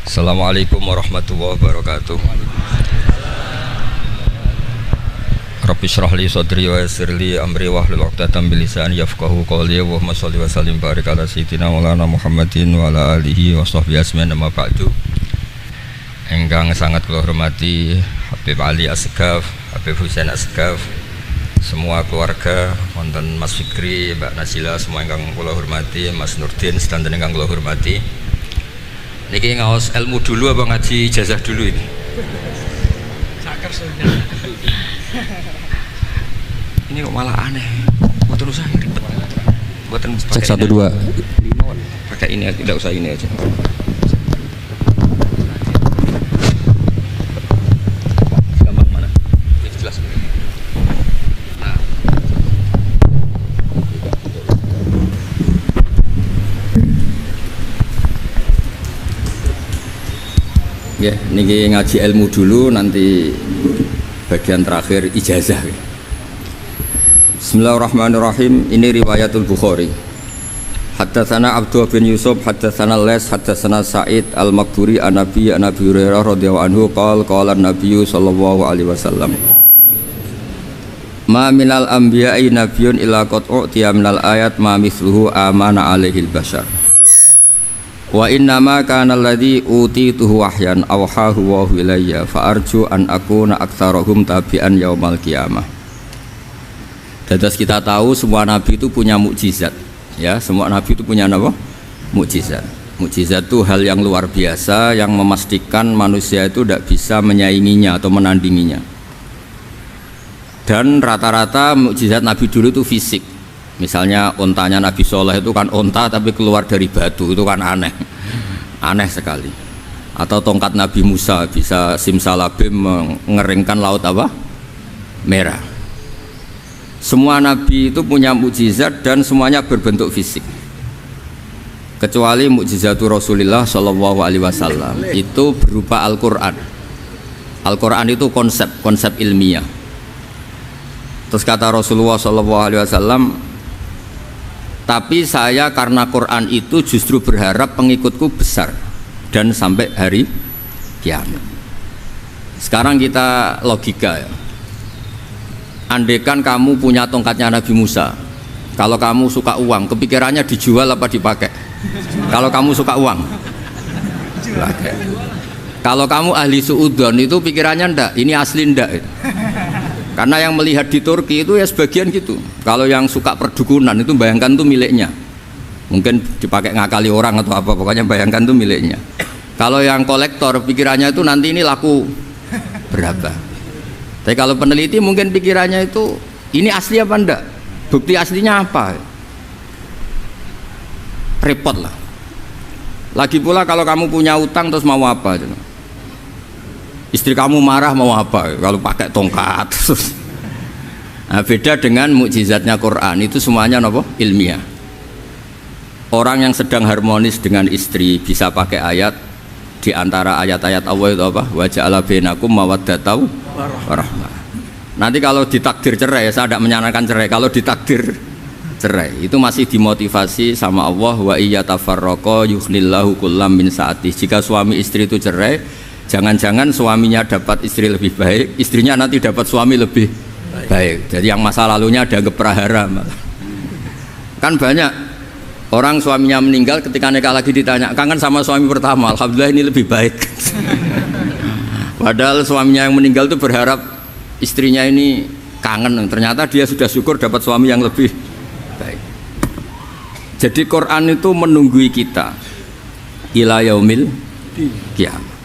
Assalamualaikum warahmatullahi wabarakatuh. Rabbi shrah li sadri wa yassir li amri wahlul 'uqdatam min lisani yafqahu qawli. Allahumma shalli wa sallim barik ala sayyidina maulana Muhammadin wa ala alihi wa sahbihi ajmain. Amma ba'du. Engkang sangat kula hormati Habib Ali Asgaf, Habib Husain Asgaf, semua keluarga, wonten Mas Fikri, Mbak Nasila, semua ingkang kula hormati, Mas Nurdin sedanten ingkang kula hormati. Niki ngaos ilmu dulu apa ngaji ijazah dulu ini? Sakar sudah. Ini kok malah aneh. Mboten usah ribet. Mboten Cek 1 2. Pakai ini aja, tidak usah ini aja. Gambar mana? Ini jelas. Nah. Ya, niki ngaji ilmu dulu, nanti bagian terakhir ijazah. Bismillahirrahmanirrahim. Ini riwayatul Bukhari. Haddatsana Abdullah bin Yusuf, haddatsana Les, haddatsana Sa'id al-Maqburi an Nabi Hurairah radhiyallahu anhu qala an-nabiy sallallahu alaihi wasallam. Ma minal anbiya'i nabiyyun illa qad u'tiya minal ayat ma mithluhu amana alaihi al-bashar. Wa innama kana alladhi utituhu wahyan awhahu wa ilayya fa arju an akuna aktsarahum tabi'an yaumal qiyamah. Dados kita tahu semua nabi itu punya mukjizat, ya, semua nabi itu punya apa? Mukjizat. Mukjizat itu hal yang luar biasa yang memastikan manusia itu tidak bisa menyainginya atau menandinginya. Dan rata-rata mukjizat nabi dulu itu fisik. Misalnya ontanya Nabi Soleh itu kan onta tapi keluar dari batu, itu kan aneh, aneh sekali. Atau tongkat Nabi Musa bisa simsalabim mengeringkan laut apa? Merah. Semua Nabi itu punya mukjizat dan semuanya berbentuk fisik. Kecuali mukjizatul Rasulullah Shallallahu Alaihi Wasallam itu berupa Al-Quran. Al-Quran itu konsep ilmiah. Terus kata Rasulullah Shallallahu Alaihi Wasallam, tapi saya karena Quran itu justru berharap pengikutku besar dan sampai hari kiamat. Sekarang kita logika, ya. Andaikan kamu punya tongkatnya Nabi Musa, kalau kamu suka uang, kepikirannya dijual apa dipakai? Kalau kamu suka uang, pakai. Kalau kamu ahli suudon itu pikirannya ndak, ini asli ndak. Karena yang melihat di Turki itu ya sebagian gitu. Kalau yang suka perdukunan itu bayangkan tuh miliknya. Mungkin dipakai ngakali orang atau apa, pokoknya bayangkan tuh miliknya. Kalau yang kolektor pikirannya itu nanti ini laku berapa. Tapi kalau peneliti mungkin pikirannya itu ini asli apa enggak? Bukti aslinya apa? Repot lah. Lagi pula kalau kamu punya utang terus mau apa? Istri kamu marah mau apa kalau pakai tongkat? Nah, beda dengan mukjizatnya Quran, itu semuanya apa? Ilmiah. Orang yang sedang harmonis dengan istri bisa pakai ayat di antara ayat-ayat Allah itu apa? Wa ja'ala bainakum mawaddatan warahmah. Nanti kalau ditakdir cerai, saya tidak menyarankan cerai. Kalau ditakdir cerai, itu masih dimotivasi sama Allah, wa iyatafarraqa yughnillahu kullam min sa'ati. Jika suami istri itu cerai, jangan-jangan suaminya dapat istri lebih baik, istrinya nanti dapat suami lebih baik. Jadi yang masa lalunya ada prahara. Kan banyak orang suaminya meninggal, ketika nikah lagi ditanya, kangen sama suami pertama, alhamdulillah ini lebih baik. Padahal suaminya yang meninggal itu berharap istrinya ini kangen, ternyata dia sudah syukur dapat suami yang lebih baik. Jadi Quran itu menunggui kita ila yaumil qiyamah.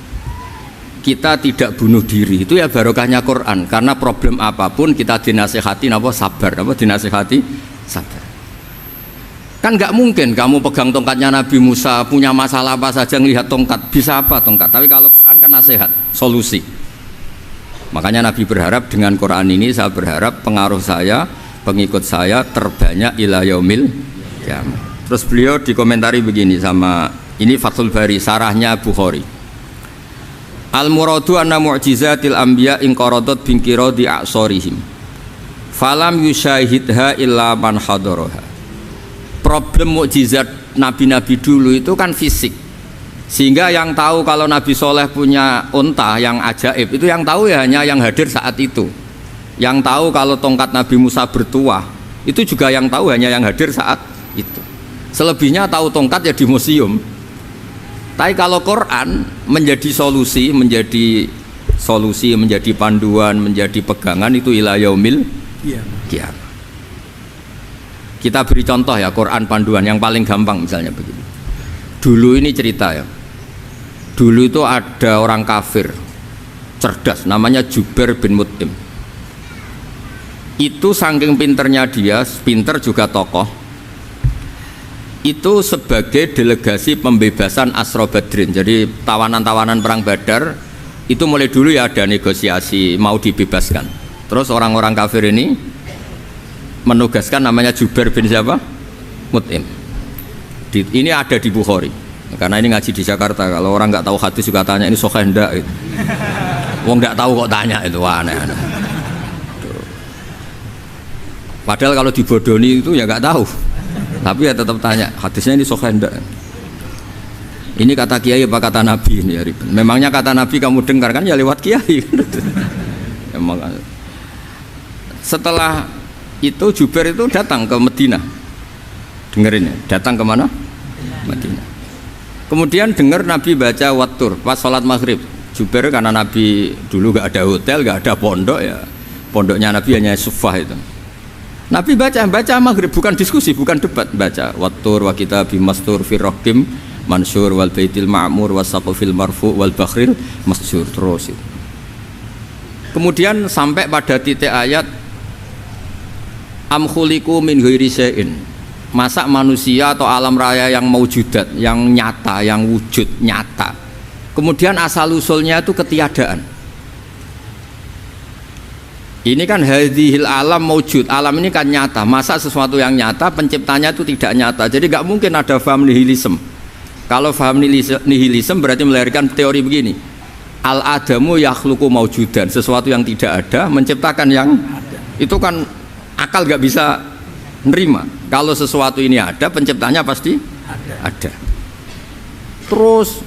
Kita tidak bunuh diri, itu ya barokahnya Quran. Karena problem apapun kita dinasihati apa? Sabar, apa? Dinasihati sabar. Kan nggak mungkin kamu pegang tongkatnya Nabi Musa, punya masalah apa saja ngelihat tongkat, bisa apa tongkat? Tapi kalau Quran kan nasihat, solusi. Makanya Nabi berharap dengan Quran ini, saya berharap pengaruh saya, pengikut saya terbanyak ila yaumil qiyamah. Terus beliau dikomentari begini sama ini Fathul Bari, sarahnya Bukhari. Al-muradu anna mu'jizatil anbiya inqaradat binqiradi a'sorihim falam yusyahidha illa man hadaraha. Problem mukjizat nabi-nabi dulu itu kan fisik. Sehingga yang tahu kalau Nabi Soleh punya unta yang ajaib itu yang tahu ya hanya yang hadir saat itu. Yang tahu kalau tongkat Nabi Musa bertuah itu juga yang tahu hanya yang hadir saat itu. Selebihnya tahu tongkat ya di museum. Tapi kalau Quran menjadi solusi, menjadi panduan, menjadi pegangan itu ila yaumil qiyamah. Kita beri contoh ya Quran panduan yang paling gampang misalnya begini. Dulu ini cerita ya. Dulu itu ada orang kafir cerdas namanya Jubair bin Mut'im. Itu saking pinternya dia, pinter juga tokoh. Itu sebagai delegasi pembebasan Asra Badrin. Jadi tawanan-tawanan perang Badar itu mulai dulu ya ada negosiasi mau dibebaskan. Terus orang-orang kafir ini menugaskan namanya Jubair bin siapa? Mut'im. Ini ada di Bukhari. Karena ini ngaji di Jakarta, kalau orang nggak tahu hadis juga tanya ini sahih ndak gitu. Wong nggak tahu kok tanya itu aneh-aneh. Padahal kalau dibodoni itu ya nggak tahu, tapi ya tetap tanya hadisnya ini sahih ndak. Ini kata kiai apa kata Nabi ini ya ribet. Memangnya kata Nabi kamu dengar kan ya lewat kiai. Emang. Setelah itu Jubair itu datang ke Madinah. Dengerin ya, datang ke mana? Madinah. Kemudian dengar Nabi baca Wattur pas sholat maghrib. Jubair karena Nabi dulu gak ada hotel, gak ada pondok ya. Pondoknya Nabi hanya sufah itu. Nabi baca maghrib, bukan diskusi, bukan debat. Baca Wattur wa kitabi mastur fi raqim mansur wal baitil ma'mur wasaqfil marfu wal bakhril masjur terus itu. Kemudian sampai pada titik ayat am khuliqu min ghairi syai'in. Masa manusia atau alam raya yang maujudat, yang nyata, yang wujud nyata. Kemudian asal usulnya itu ketiadaan. Ini kan hadhil alam maujud, alam ini kan nyata. Masa sesuatu yang nyata penciptanya itu tidak nyata. Jadi nggak mungkin ada faham nihilisme. Kalau faham nihilisme berarti melahirkan teori begini. Al adamu yakhluqu maujudan, sesuatu yang tidak ada menciptakan yang ada. Itu kan akal nggak bisa nerima. Kalau sesuatu ini ada, penciptanya pasti ada. Terus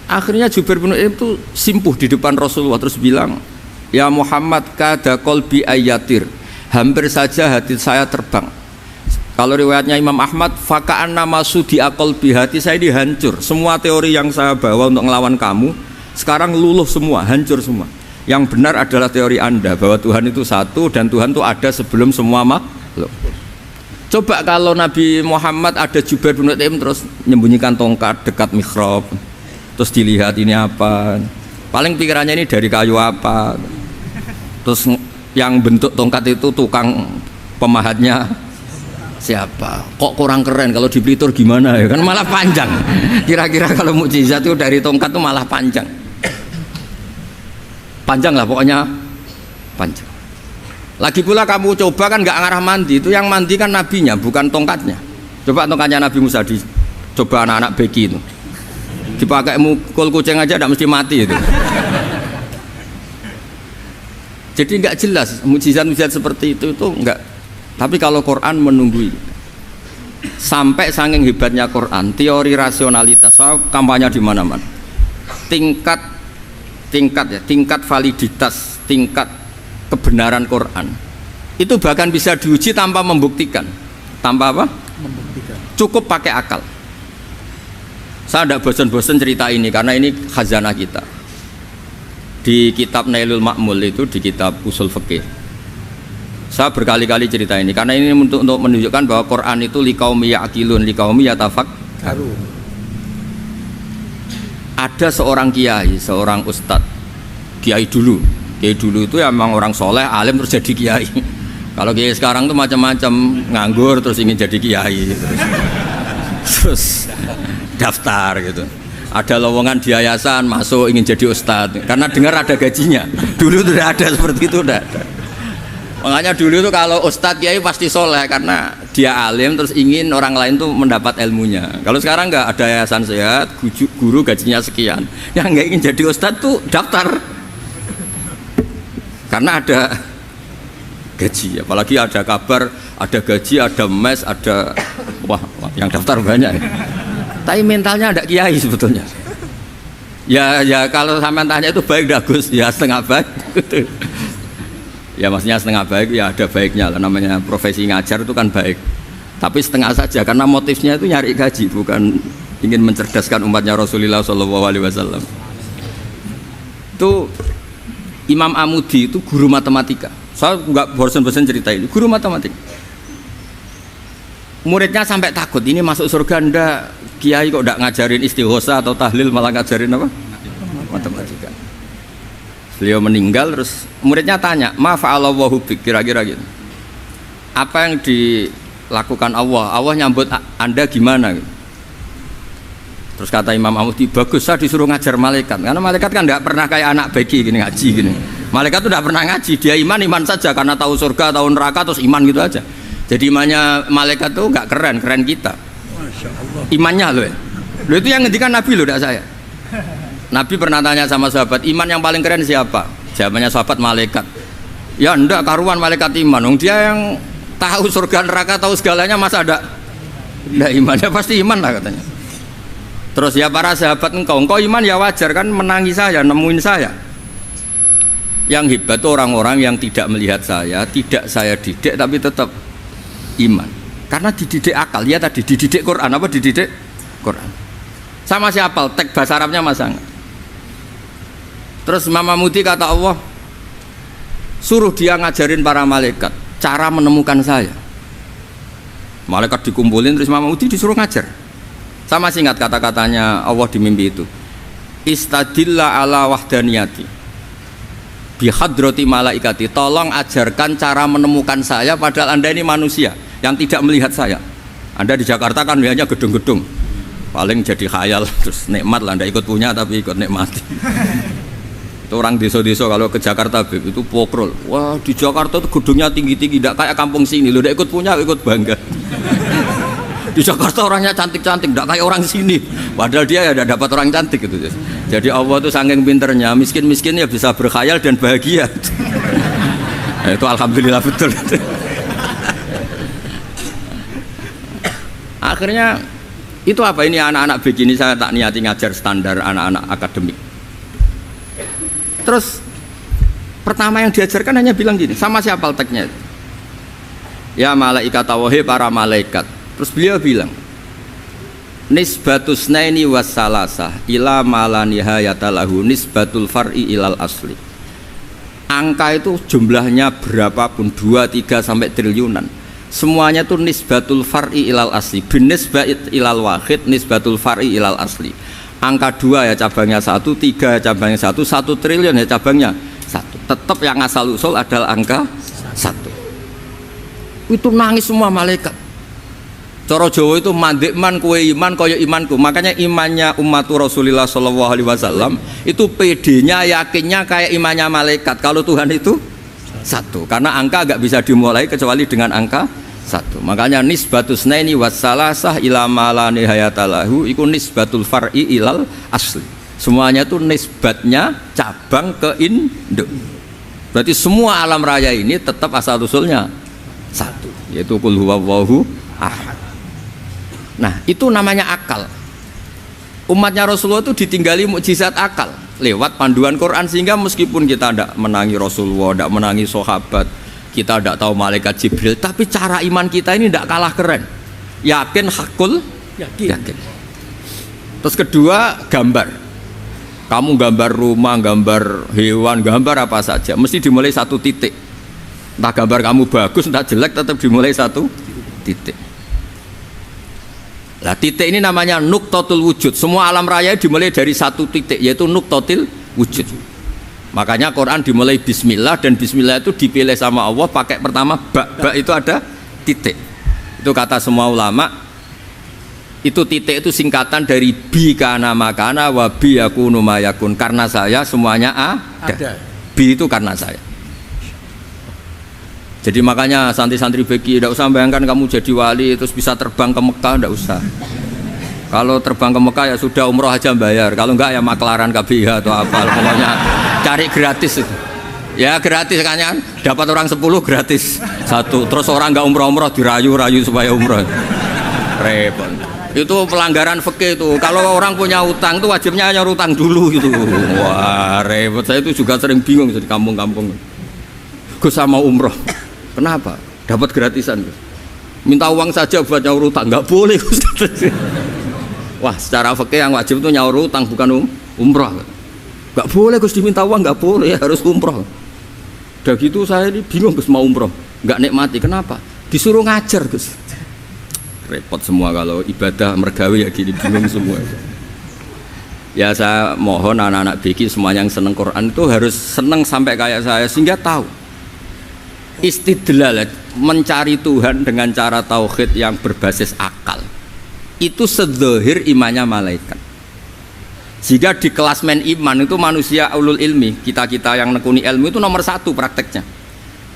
akhirnya Jubair bin Mut'im itu simpuh di depan Rasulullah terus bilang, ya Muhammad kada qalbi ayatir, hampir saja hati saya terbang. Kalau riwayatnya Imam Ahmad, faka'anna masudi qalbi, hati saya ini hancur. Semua teori yang saya bawa untuk melawan kamu sekarang luluh semua, hancur semua. Yang benar adalah teori Anda bahwa Tuhan itu satu dan Tuhan itu ada sebelum semua makhluk. Coba kalau Nabi Muhammad ada Jubair bin Mut'im terus menyembunyikan tongkat dekat mihrab, terus dilihat ini apa, paling pikirannya ini dari kayu apa, terus yang bentuk tongkat itu tukang pemahatnya siapa, kok kurang keren, kalau di Blitur gimana ya kan malah panjang. Kira-kira kalau mukjizat itu dari tongkat itu malah panjang lah pokoknya panjang. Lagi pula kamu coba kan nggak ngarah mandi, itu yang mandi kan nabinya bukan tongkatnya. Coba tongkatnya Nabi Musa coba anak-anak beki itu dipakai mukul kucing aja tidak mesti mati itu. Jadi nggak jelas mukjizat-mukjizat seperti itu nggak. Tapi kalau Quran menunggui sampai saking hebatnya Quran, teori rasionalitas, soal kampanye di mana-mana, tingkat validitas, tingkat kebenaran Quran itu bahkan bisa diuji tanpa membuktikan. Tanpa apa? Membuktikan. Cukup pakai akal. Saya tidak bosan-bosan cerita ini karena ini khazanah kita. Di kitab Nailul Ma'mul itu, di kitab usul fikih, saya berkali-kali cerita ini karena ini untuk menunjukkan bahwa Quran itu liqaumi ya'qilun, liqaumi yatafakkarun. Ada seorang kiai, seorang ustadz, kiai dulu itu ya memang orang soleh, alim terus jadi kiai. Kalau kiai sekarang tuh macam-macam, nganggur terus ingin jadi kiai, terus daftar gitu. Ada lowongan di yayasan masuk ingin jadi ustadz karena dengar ada gajinya. Dulu tuh tidak ada seperti itu, tidak ada. Makanya dulu tuh kalau ustadz kiai pasti soleh karena dia alim terus ingin orang lain tuh mendapat ilmunya. Kalau sekarang nggak ada yayasan sehat, guru gajinya sekian, yang nggak ingin jadi ustadz tuh daftar karena ada gaji. Apalagi ada kabar, ada gaji, ada mes, ada wah yang daftar banyak. Tapi mentalnya ada kiai sebetulnya. Ya kalau sampean tanya itu baik dah Gus, ya setengah baik. Ya maksudnya setengah baik ya ada baiknya lah, namanya profesi ngajar itu kan baik. Tapi setengah saja karena motifnya itu nyari gaji, bukan ingin mencerdaskan umatnya Rasulullah SAW. Itu Imam Amudi itu guru matematika. Saya nggak bosan-bosan cerita ini, guru matematika. Muridnya sampai takut, ini masuk surga ndak, kiai kok ndak ngajarin istighosa atau tahlil malah ngajarin apa? Matematika. Beliau meninggal terus muridnya tanya, "Ma fa'alallahu bik?" Kira-kira gitu. Apa yang dilakukan Allah? Allah nyambut Anda gimana gitu. Terus kata Imam Amudi, bagus saya disuruh ngajar malaikat. Karena malaikat kan ndak pernah kayak anak beki gini ngaji gini. Malaikat tuh ndak pernah ngaji, dia iman saja karena tahu surga, tahu neraka terus iman gitu aja. Jadi imannya malaikat tuh nggak keren kita. Masya Allah. Imannya loh. Loh itu yang ngendikan Nabi loh, tidak saya. Nabi pernah tanya sama sahabat, iman yang paling keren siapa? Jawabannya sahabat malaikat. Ya ndak karuan malaikat iman. Dia yang tahu surga neraka, tahu segalanya masa ada? Ndak imannya pasti iman lah katanya. Terus ya para sahabat engkau iman ya wajar kan menangi saya, nemuin saya. Yang hebat itu orang-orang yang tidak melihat saya, tidak saya didik tapi tetap iman. Karena dididik akal, ya tadi dididik Quran, apa dididik Quran. Sama siapa? Teks bahasa Arabnya masang. Terus Imam Amudi kata Allah, suruh dia ngajarin para malaikat cara menemukan saya. Malaikat dikumpulin terus Imam Amudi disuruh ngajar. Sama singkat kata-katanya Allah di mimpi itu. Istadilla ala wahdaniyati bihadrati malaikati, tolong ajarkan cara menemukan saya padahal Anda ini manusia yang tidak melihat saya. Anda di Jakarta kan hanya gedung-gedung, paling jadi khayal terus nikmat lah, Anda ikut punya tapi ikut nikmati. Itu orang desa-desa kalau ke Jakarta itu pokrol, wah di Jakarta itu gedungnya tinggi-tinggi, tidak kayak kampung sini, lo udah ikut punya ikut bangga. Di Jakarta orangnya cantik-cantik, tidak kayak orang sini, padahal dia ya udah dapat orang cantik gitu. Jadi Allah tuh saking pinternya, miskin-miskin ya bisa berkhayal dan bahagia. Nah, itu alhamdulillah betul. Akhirnya itu apa ini anak-anak begini saya tak niati ngajar standar anak-anak akademik. Terus pertama yang diajarkan hanya bilang gini, sama siapa teksnya? Ya malaikat wahai para malaikat. Terus beliau bilang, nisbatus naini wassalasah ila mala nihayata lahu nisbatul far'i ilal asli. Angka itu jumlahnya berapapun 2, 3 sampai triliunan. Semuanya itu nisbatul far'i ilal asli, binisbat ilal wahid nisbatul far'i ilal asli. Angka 2 ya cabangnya 1, 3 ya cabangnya 1, 1 triliun ya cabangnya 1. Tetap yang asal usul adalah angka 1. Itu nangis semua malaikat. Cara Jawa itu mandekman kue iman kaya imanku. Makanya imannya umat Rasulullah SAW itu PD-nya yakinnya kayak imannya malaikat. Kalau Tuhan itu 1, karena angka agak bisa dimulai kecuali dengan angka 1. Makanya nisbatus naini wassalasah ila mala nihayatalahu iku nisbatul far'i ilal asli. Semuanya itu nisbatnya cabang ke induk. Berarti semua alam raya ini tetap asal usulnya 1, yaitu qul huwallahu ahad. Nah itu namanya akal. Umatnya Rasulullah itu ditinggali mukjizat akal lewat panduan Quran, sehingga meskipun kita tidak menangi Rasulullah, tidak menangi sahabat, kita tidak tahu malaikat Jibril, tapi cara iman kita ini tidak kalah keren. Yakin hakul yakin. Terus kedua gambar. Kamu gambar rumah, gambar hewan, gambar apa saja, mesti dimulai 1 titik. Entah gambar kamu bagus, entah jelek, tetap dimulai 1 titik. Nah titik ini namanya nuqtatul wujud. Semua alam raya dimulai dari 1 titik, yaitu nuqtatil wujud. Makanya Quran dimulai bismillah, dan bismillah itu dipilih sama Allah pakai pertama ba itu ada titik. Itu kata semua ulama, itu titik itu singkatan dari bi kana makana wa bi yakunu mayakun. Karena saya semuanya ada. Bi itu karena saya. Jadi makanya santri-santri beki tidak usah bayangkan kamu jadi wali terus bisa terbang ke Mekah, tidak usah. Kalau terbang ke Mekah ya sudah umroh aja bayar. Kalau enggak ya maklaran KBH atau apa. Pokoknya cari gratis itu. Ya gratis kan, dapat orang 10 gratis 1. Terus orang enggak umroh-umroh dirayu-rayu supaya umroh. Repot. Itu pelanggaran fikih itu. Kalau orang punya utang itu wajibnya nyaur utang dulu gitu. Wah, repot. Saya itu juga sering bingung di kampung-kampung. Gus sama umroh. Kenapa? Dapat gratisan, Gus. Minta uang saja buat nyaur utang, nggak boleh, Gus. Wah, secara fikih yang wajib itu nyaur utang bukan umroh. Nggak boleh, Gus, diminta uang, nggak boleh, harus umroh. Udah gitu saya ini bingung, Gus, mau umroh. Nggak nikmati, kenapa? Disuruh ngajar, Gus. Repot semua kalau ibadah mergawe ya gini, bingung semua. Ya saya mohon anak-anak BK semua yang seneng Quran itu harus seneng sampai kayak saya sehingga tahu istidlal, mencari Tuhan dengan cara tauhid yang berbasis akal itu sedzahir imannya malaikat. Jika di klasmen iman itu manusia ulul ilmi, kita-kita yang nekuni ilmu itu nomor 1 prakteknya.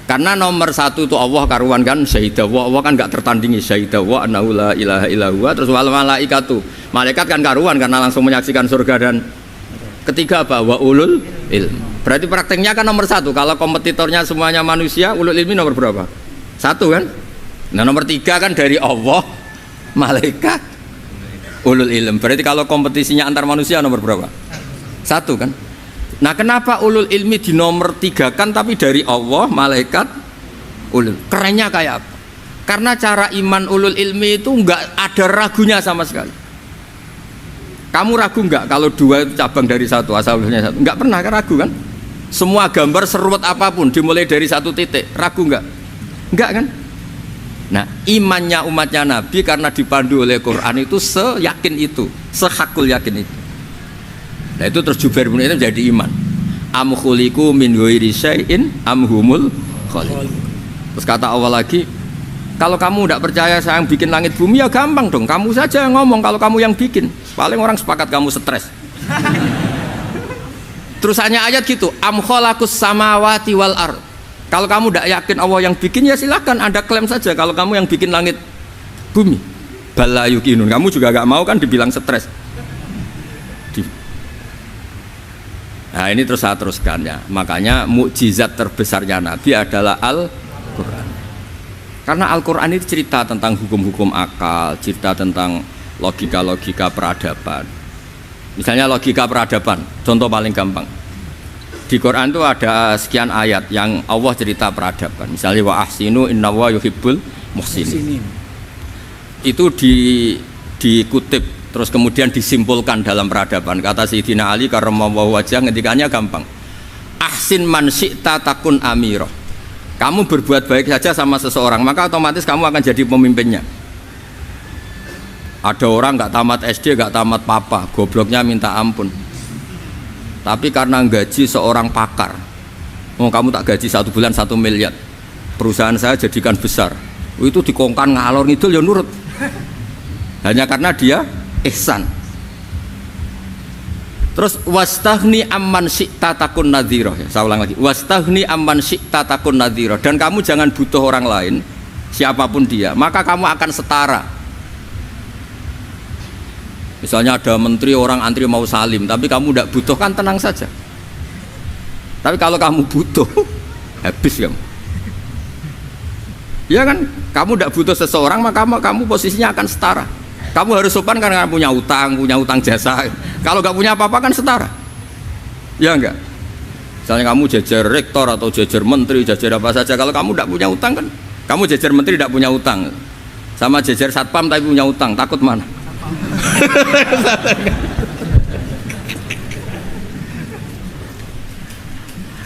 Karena nomor 1 itu Allah karuan kan, syahidah Allah kan nggak tertandingi, syahidah wa annahu la ilaha illallah. Terus wal malaikatu, malaikat kan karuan karena langsung menyaksikan surga. Dan ketiga apa? Wa ulul ilm. Berarti prakteknya kan nomor 1. Kalau kompetitornya semuanya manusia, ulul ilmi nomor berapa? 1 kan? Nah nomor 3 kan dari Allah, malaikat, ulul ilm. Berarti kalau kompetisinya antar manusia nomor berapa? 1 kan? Nah kenapa ulul ilmi di nomor 3 kan tapi dari Allah, malaikat, ulul. Kerennya kayak apa? Karena cara iman ulul ilmi itu nggak ada ragunya sama sekali. Kamu ragu nggak kalau 2 itu cabang dari 1, asalnya 1? Nggak pernah kan, ragu kan? Semua gambar seruat apapun dimulai dari 1 titik, ragu nggak? Nggak kan? Nah imannya umatnya Nabi karena dipandu oleh Quran itu seyakin itu, sehakul yakin itu. Nah itu terus Jubair bin Mut'im jadi iman. Am khuliqu min ghairi syai'in am humul khaliq. Terus kata Allah lagi, kalau kamu tidak percaya saya yang bikin langit bumi ya gampang dong, kamu saja yang ngomong kalau kamu yang bikin. Paling orang sepakat kamu stres. Terus hanya ayat gitu, am khalaqus samawati wal ard. Kalau kamu tidak yakin Allah yang bikin ya silakan Anda klaim saja kalau kamu yang bikin langit bumi. Bala yuqinun. Kamu juga gak mau kan dibilang stres. Nah ini terus saya teruskan ya. Makanya mukjizat terbesarnya Nabi adalah Al-Quran. Karena Al-Quran itu cerita tentang hukum-hukum akal, cerita tentang logika-logika peradaban. Misalnya logika peradaban, contoh paling gampang. Di Quran itu ada sekian ayat yang Allah cerita peradaban. Misalnya wa ahsinu innallaha yuhibbul muhsinin. Itu dikutip terus kemudian disimpulkan dalam peradaban. Kata Sayyidina Ali karramallahu wajhah ngendikannya gampang. Ahsin man syi'ta takun amirah. Kamu berbuat baik saja sama seseorang, maka otomatis kamu akan jadi pemimpinnya. Ada orang nggak tamat SD, nggak tamat papa, gobloknya minta ampun. Tapi karena gaji seorang pakar, oh kamu tak gaji 1 bulan 1 miliar, perusahaan saya jadikan besar. Itu dikongkan ngalor ngidul ya nurut. Hanya karena dia ihsan. Terus wastaghni amman syi'ta takun nadhira. Saya ulang lagi. Wastaghni amman syi'ta takun nadhira. Dan kamu jangan butuh orang lain, siapapun dia, maka kamu akan setara. Misalnya ada menteri orang antri mau salim, tapi kamu tidak butuh kan tenang saja. Tapi kalau kamu butuh, habis kamu. Ya kan, kamu tidak butuh seseorang, maka kamu posisinya akan setara. Kamu harus sopan karena punya utang jasa. Kalau nggak punya apa-apa kan setara. Ya enggak? Misalnya kamu jajar rektor atau jajar menteri, jajar apa saja. Kalau kamu tidak punya utang kan, kamu jajar menteri tidak punya utang. Sama jajar satpam tapi punya utang, takut mana?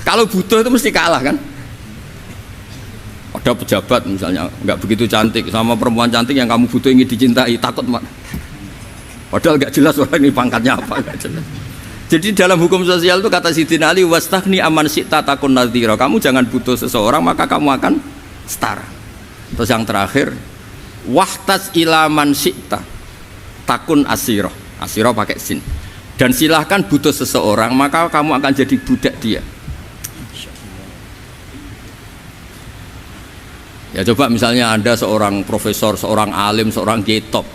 Kalau butuh itu mesti kalah kan? Ada pejabat misalnya nggak begitu cantik sama perempuan cantik yang kamu butuh ingin dicintai, takut mana? Padahal nggak jelas orang ini pangkatnya apa, nggak jelas. Jadi dalam hukum sosial itu kata Sayyidina Ali, wastaghni amman syi'ta takun nadhira. Kamu jangan butuh seseorang maka kamu akan setara. Terus yang terakhir, wahtas ila man syi'ta takun asiro. Asiro pakai sin. Dan silahkan butuh seseorang maka kamu akan jadi budak dia. Ya coba misalnya Anda seorang profesor, seorang alim, seorang getop,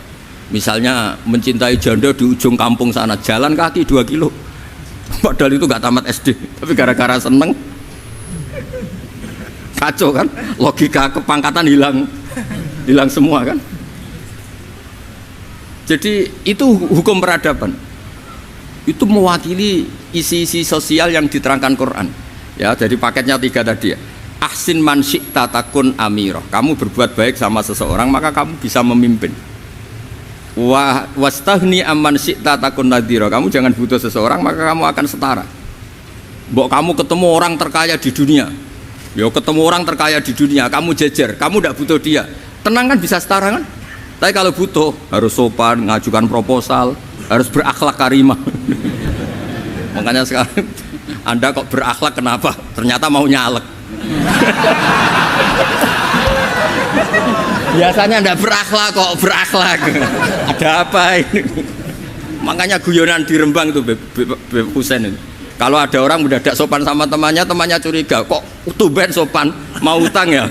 misalnya mencintai janda di ujung kampung sana, jalan kaki 2 kilo, padahal itu gak tamat SD, tapi gara-gara seneng, kacau kan, logika kepangkatan hilang semua kan. Jadi itu hukum peradaban. Itu mewakili isi-isi sosial yang diterangkan Quran. Ya, dari paketnya 3 tadi ya. Ahsin man syi'ta takun amirah. Kamu berbuat baik sama seseorang maka kamu bisa memimpin. Wastahni amman syi'ta takun nadhira. Kamu jangan butuh seseorang maka kamu akan setara. Mbok kamu ketemu orang terkaya di dunia. Ya ketemu orang terkaya di dunia, kamu jejer, kamu tidak butuh dia. Tenang kan bisa setara kan? Tapi kalau butuh harus sopan, ngajukan proposal, harus berakhlak karimah. Makanya sekarang Anda kok berakhlak kenapa? Ternyata mau nyalek. Biasanya Anda berakhlak kok berakhlak. Ada apa ini? Makanya guyonan di Rembang itu Beb Husein itu. Kalau ada orang mendadak sopan sama temannya, temannya curiga, kok tumben sopan, mau utang ya?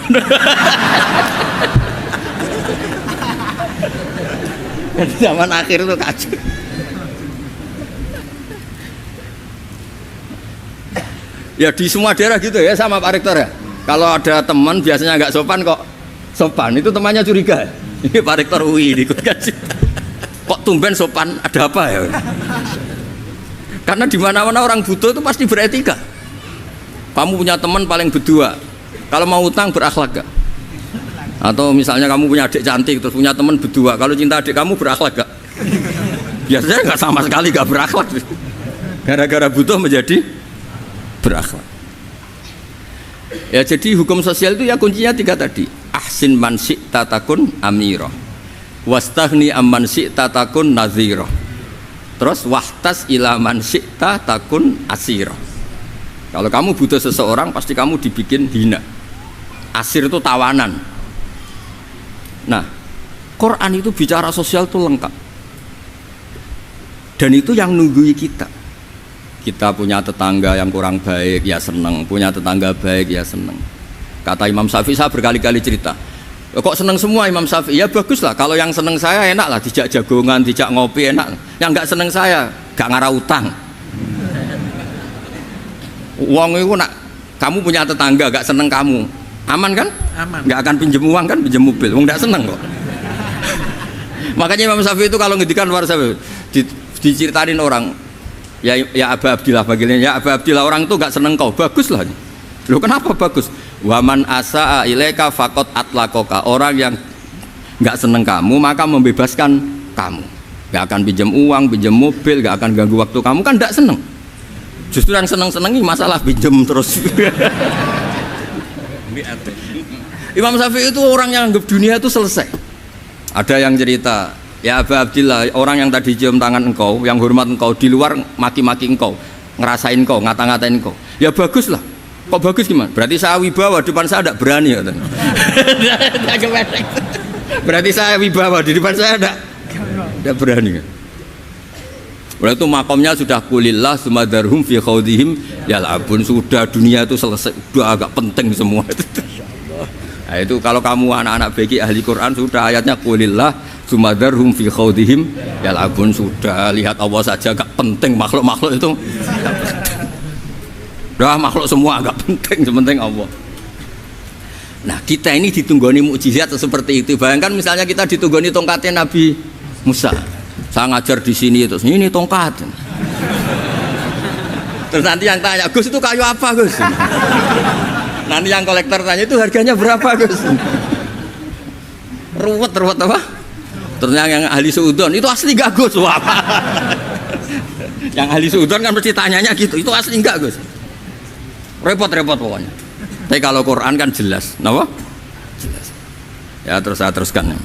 Di zaman akhir itu kacau. Ya di semua daerah gitu ya sama Pak Rektor ya. Kalau ada teman biasanya nggak sopan kok sopan, itu temannya curiga. Ini Pak Rektor UI ikut kaji. Kok tumben sopan, ada apa ya? Karena di mana-mana orang butuh itu pasti beretika. Kamu punya teman paling berdua, kalau mau utang berakhlak gak? Atau misalnya kamu punya adik cantik terus punya teman berdua, kalau cinta adik kamu berakhlak gak? Biasanya nggak sama sekali gak berakhlak. Gara-gara butuh menjadi berakhlak. Ya jadi hukum sosial itu ya kuncinya 3 tadi. Ahsin man syi'ta takun amirah. Wastahni amman syi'ta takun nadhirah. Terus wahtas ila man syi'ta takun asirah. Kalau kamu butuh seseorang pasti kamu dibikin hina. Asir itu tawanan. Nah, Quran itu bicara sosial itu lengkap. Dan itu yang nunggui kita. Kita punya tetangga yang kurang baik ya seneng, punya tetangga baik ya seneng. Kata Imam Syafi'i, saya berkali-kali cerita, kok seneng semua Imam Syafi'i? Ya bagus lah, kalau yang seneng saya enak lah, dijak jagongan, dijak ngopi enak. Yang nggak seneng saya, gak ngarah utang. Uang itu nak, kamu punya tetangga gak seneng kamu, aman kan? Aman. Gak akan pinjem uang kan, pinjem mobil, uang gak seneng kok. Makanya Imam Syafi'i itu kalau ngedikan luar Syafi'i, diceritain orang, ya Aba Abdillah bagiannya, ya Aba Abdillah orang itu gak seneng kau, bagus lah. Loh kenapa bagus? Waman asa'a ilaika faqad atlaqaka. Orang yang nggak seneng kamu maka membebaskan kamu. Nggak akan pinjam uang, pinjam mobil, nggak akan ganggu waktu kamu, kan nggak seneng. Justru yang seneng-senengi masalah pinjam terus. Imam Syafi'i itu orang yang anggap dunia itu selesai. Ada yang cerita, ya Aba Abdillah, orang yang tadi cium tangan engkau, yang hormat engkau, di luar maki-maki engkau, ngerasain engkau, ngata-ngatain engkau. Ya bagus lah. Kok bagus gimana? Berarti saya wibawa, depan saya tidak berani ya. Berarti saya wibawa, di depan saya tidak berani. Oleh itu makomnya sudah kulillah sumadarhum fi khawdihim yal'abun. Sudah dunia itu selesai, sudah agak penting semua. Nah, itu kalau kamu anak-anak bagi ahli Quran sudah ayatnya kulillah sumadarhum fi khawdihim yal'abun. Sudah lihat Allah saja agak penting, makhluk-makhluk itu dah makhluk semua agak penting, sepenting Allah. Nah kita ini ditunggoni mukjizat seperti itu. Bayangkan misalnya kita ditunggoni tongkatnya Nabi Musa. Saya ngajar di sini terus ini tongkat. Terus nanti yang tanya, Gus itu kayu apa Gus? Nanti yang kolektor tanya itu harganya berapa Gus? Ruwet apa? Terus yang ahli suudon itu asli gak Gus? Wah. Yang ahli suudon kan mesti tanyanya gitu, itu asli enggak Gus? Repot-repot pokoknya. Tapi kalau Quran kan jelas, kenapa? Jelas. Ya terus saya teruskan.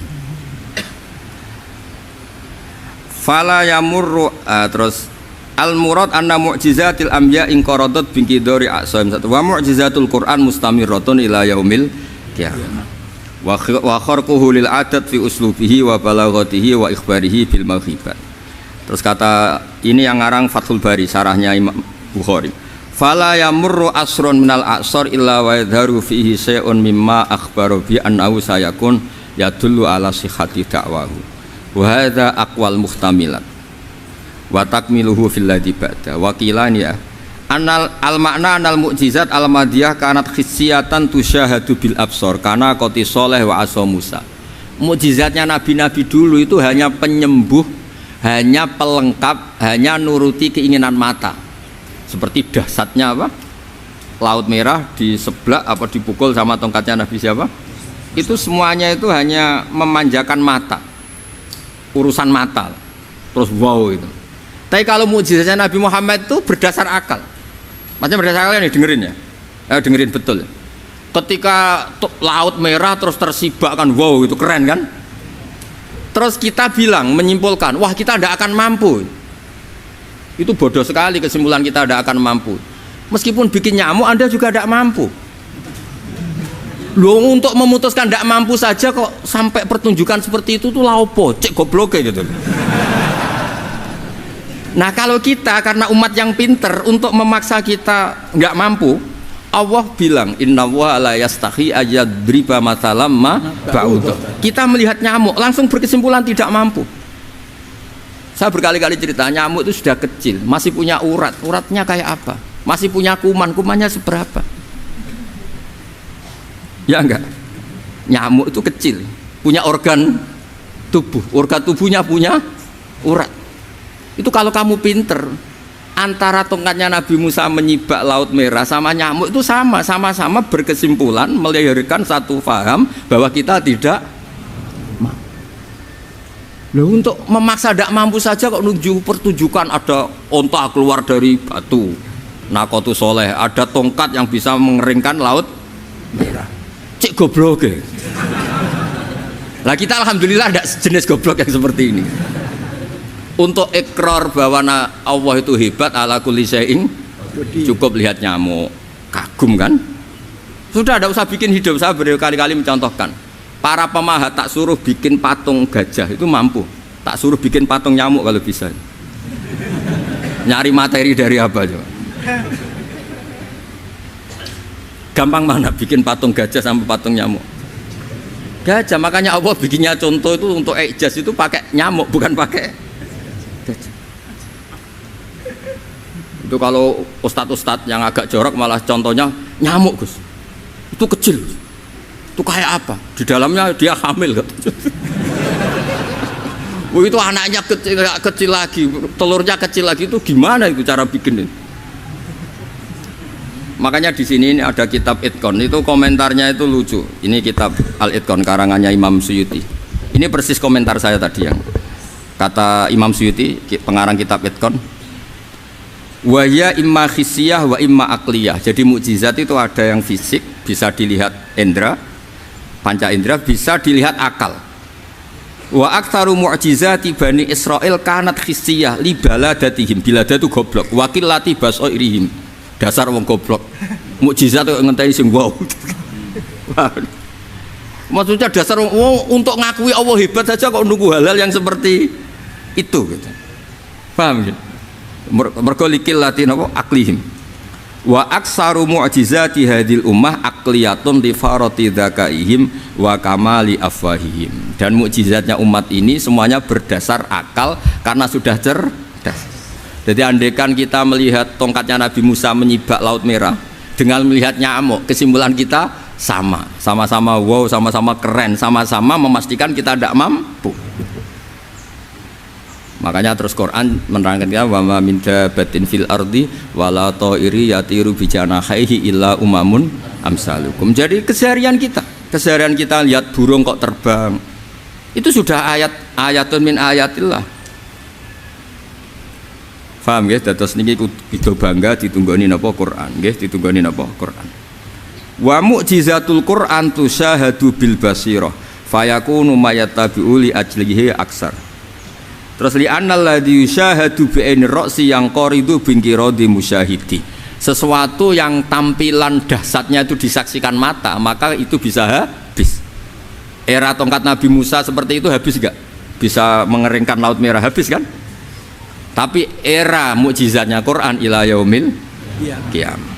Fala yamurru terus al murad anna mu'jizatil anbiya in qaradat bin qidari asaim wa mu'jizatul Quran mustamirratun ila yaumil qiyamah. Wa kharquhu lil adat fi uslubihi wa balaghatihi wa ikhbarihi bil mawhibat. Terus kata ini yang ngarang Fathul Bari, sarahnya Imam Bukhari. Fala yamurru asrun minal a'sar illa wa yadharu fihi syai'un mimma akhbaru bi annahu sayakun yadullu ala sihhati da'wahu wa hadza aqwal muhtamilat wa takmiluhu fil ladzi ba'da wa qilani ya anal al makna anal mu'jizat al madiyah kanat khissiyatan tusyahadu bil absar kana qati sholeh wa asa Musa Mukjizatnya nabi-nabi dulu itu hanya penyembuh, hanya pelengkap, hanya nuruti keinginan mata. Seperti dahsyatnya apa? Laut Merah diseblak apa dipukul sama tongkatnya Nabi siapa? Itu semuanya itu hanya memanjakan mata. Urusan mata. Terus wow itu. Tapi kalau mukjizatnya Nabi Muhammad itu berdasar akal. Maksudnya berdasar akal nih dengerin ya. Dengerin betul. Ketika Laut Merah terus tersibak kan, wow itu keren kan. Terus kita bilang, menyimpulkan, wah kita tidak akan mampu. Itu bodoh sekali kesimpulan kita tidak akan mampu. Meskipun bikin nyamuk Anda juga tidak mampu. Loh, untuk memutuskan tidak mampu saja kok sampai pertunjukan seperti itu tuh laopo, cek goblok gitu. Nah kalau kita karena umat yang pinter untuk memaksa kita nggak mampu, Allah bilang innallaha la yastahi ayadriba mathalam ma ba'udah. Kita melihat nyamuk langsung berkesimpulan tidak mampu. Saya berkali-kali cerita nyamuk itu sudah kecil, masih punya urat, uratnya kayak apa? Masih punya kuman, kumannya seberapa? Ya enggak? Nyamuk itu kecil, punya organ tubuh, organ tubuhnya punya urat. Itu kalau kamu pinter, antara tongkatnya Nabi Musa menyibak Laut Merah sama nyamuk itu sama-sama berkesimpulan melahirkan satu faham bahwa kita tidak mampu. Loh, untuk memaksa tidak mampu saja kok nunjuk pertunjukan ada onta keluar dari batu Nakotu Soleh, ada tongkat yang bisa mengeringkan Laut Merah. Cik goblok ya. Lah kita alhamdulillah tidak jenis goblok yang seperti ini. Untuk ikrar bahwa Allah itu hebat ala kulli syai'in, cukup lihat nyamuk, kagum kan? Sudah tidak usah bikin hidup. Saya berkali-kali mencontohkan, para pemahat tak suruh bikin patung gajah itu mampu, tak suruh bikin patung nyamuk kalau bisa. Nyari materi dari apa coba? Gampang mana bikin patung gajah sama patung nyamuk? Gajah, makanya Allah bikinnya contoh itu untuk ijaz itu pakai nyamuk bukan pakai. Itu kalau ustadz-ustadz yang agak jorok malah contohnya nyamuk Gus, itu kecil, itu kayak apa? Di dalamnya dia hamil kan? Itu anaknya kecil lagi, telurnya kecil lagi, itu gimana itu cara bikin ini? Makanya di sini ada kitab Itqon, itu komentarnya itu lucu. Ini kitab Al-Itqon karangannya Imam Suyuti. Ini persis komentar saya tadi yang kata Imam Suyuti, pengarang kitab Itqon. Wa ya imma khissiyah wa imma akliyah. Jadi mukjizat itu ada yang fisik, bisa dilihat indra, panca indra, bisa dilihat akal. Wa aktsaru mu'jizati Bani Israil kanat khissiyah li baladatihim. Bilada itu goblok, wa qillati basairihim. Dasar wong goblok. Mukjizat kok ngenteni sing wow. Maksudnya dasar wong untuk ngakui Allah hebat saja kok nunggu hal-hal yang seperti itu gitu. Paham gitu? Mergo likil latin apa aklihim wa aksaru mu'jizati hadil ummah akliyatun li farati dzakaihim wa kamali afwahihim. Dan mukjizatnya umat ini semuanya berdasar akal karena sudah cerdas. Jadi andaikan kita melihat tongkatnya Nabi Musa menyibak Laut Merah dengan melihat nyamuk, kesimpulan kita sama-sama wow, sama-sama keren, sama-sama memastikan kita tidak mampu. Makanya terus Quran menerangkan ya wa ma min dabatin fil ardi wala ta'iri yatiru bi janahihi illa umamun amsalukum. Jadi keseharian kita lihat burung kok terbang. Itu sudah ayatun min ayatillah. Paham nggih? Dados niki kudu bangga ditunggoni napa Quran, nggih, ditunggoni napa Quran. Wa mu'jizatul Quran tusyahadu bil basirah fayakunu mayattabi'u li ajlihi aksar. Terus li annal ladzi yusyahadu bi aini ra'si yang qaridu bin qiradi musyahidi. Sesuatu yang tampilan dahsyatnya itu disaksikan mata, maka itu bisa habis. Era tongkat Nabi Musa seperti itu habis enggak? Bisa mengeringkan Laut Merah, habis kan? Tapi era mukjizatnya Quran ila yaumil qiyamah.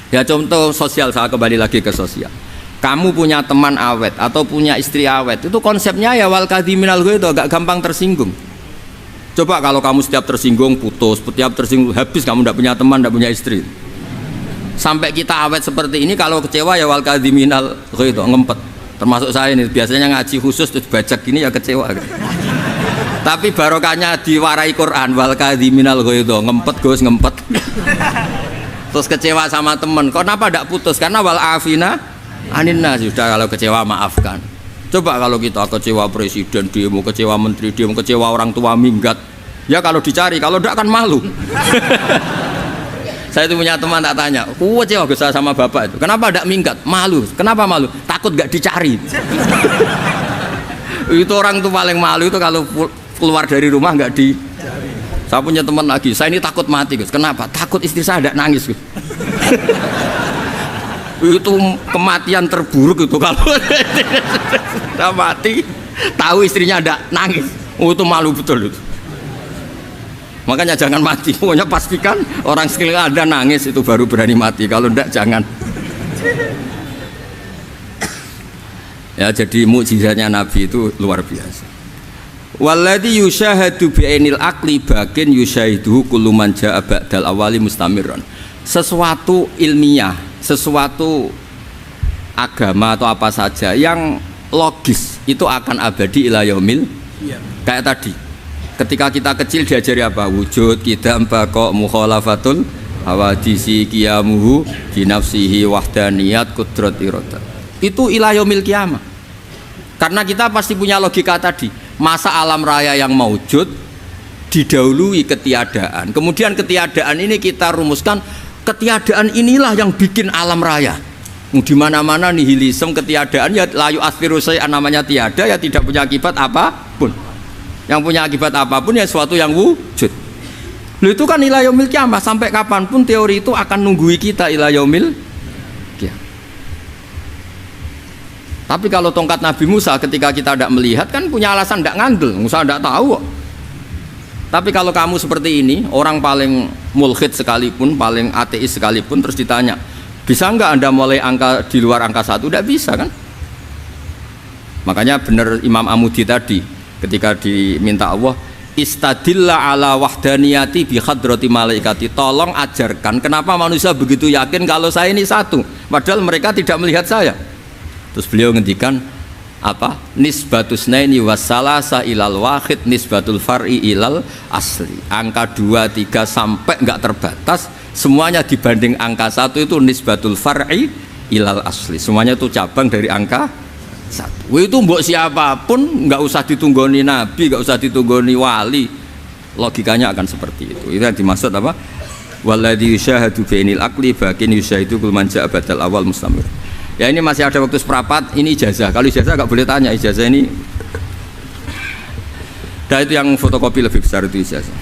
Ya contoh sosial, saya kembali lagi ke sosial. Kamu punya teman awet atau punya istri awet, itu konsepnya ya wal kadhiminal itu agak gampang tersinggung. Coba kalau kamu setiap tersinggung putus, setiap tersinggung habis, kamu tidak punya teman, tidak punya istri. Sampai kita awet seperti ini, kalau kecewa ya wal kadhiminal itu ngempet. Termasuk saya ini biasanya ngaji khusus terus bajak gini ya kecewa. Tapi barokahnya diwarai Quran wal kadhiminal ghaidha, ngempet Gus ngempet. Terus kecewa sama teman, kenapa tidak putus? Karena wal afina aninna, sudah kalau kecewa maafkan. Coba kalau kita kecewa presiden demo, kecewa menteri demo, kecewa orang tua minggat, ya kalau dicari, kalau tidak kan malu. Saya itu punya teman tak tanya, kecewa Gus sama bapak itu, kenapa tidak minggat? Malu. Kenapa malu? Takut gak dicari. Itu orang tuh paling malu itu kalau keluar dari rumah nggak di. Saya punya teman lagi, saya ini takut mati Gus. Kenapa? Takut istri saya ada nangis Gus. Itu kematian terburuk itu kalau sudah mati, tahu istrinya ada nangis. Oh, itu malu betul itu. Makanya jangan mati. Pokoknya pastikan orang sekeliling ada nangis itu baru berani mati. Kalau enggak jangan. Ya jadi mukjizatnya Nabi itu luar biasa. Walladzi yusyahadu bi'ainil aqli bakin yusyahiduhu kullu man jaa ba'dal awali mustamirran. Sesuatu ilmiah, sesuatu agama atau apa saja yang logis itu akan abadi ila yaumil. Kayak tadi. Ketika kita kecil diajari apa? Wujud, qidam, baqa, mukhalafatul hawadisi, qiyamuhu binafsihi wahdaniyat qudrat iradah. Itu ila yaumil qiyamah. Karena kita pasti punya logika tadi. Masa alam raya yang maujud didahului ketiadaan. Kemudian ketiadaan ini kita rumuskan, ketiadaan inilah yang bikin alam raya. Di mana-mana nihilisme, ketiadaan ya layu asfiru syai'an, namanya tiada ya tidak punya akibat apapun. Yang punya akibat apapun ya sesuatu yang wujud. Lalu itu kan ila yaumil qiyamah, sampai kapanpun teori itu akan nunggui kita ila yaumil qiyamah. Tapi kalau tongkat Nabi Musa ketika kita tidak melihat kan punya alasan tidak ngandel, Musa tidak tahu. Tapi kalau kamu seperti ini, orang paling mulhid sekalipun, paling ateis sekalipun, terus ditanya, bisa nggak Anda mulai angka di luar angka 1? Tidak bisa kan? Makanya benar Imam Amudi tadi ketika diminta Allah, istadilla ala wahdaniyati bi hadrati malaikati, tolong ajarkan kenapa manusia begitu yakin kalau saya ini satu, padahal mereka tidak melihat saya. Terus beliau ngendikan apa? Nisbatus naini wassalasa ilal wahid nisbatul far'i ilal asli. Angka 2, 3 sampai enggak terbatas, semuanya dibanding angka 1 itu nisbatul far'i ilal asli. Semuanya itu cabang dari angka 1. Itu mbok siapapun enggak usah ditunggoni nabi, enggak usah ditunggoni wali. Logikanya akan seperti itu. Itu yang dimaksud apa? Walladzi yusyahadu bainil aqli bakin yusyahidu kul man ja'a badal awal mustamir. Ya ini masih ada waktu seperempat, ini ijazah. Kalau ijazah nggak boleh tanya, ijazah ini. Dan itu yang fotokopi lebih besar itu ijazah.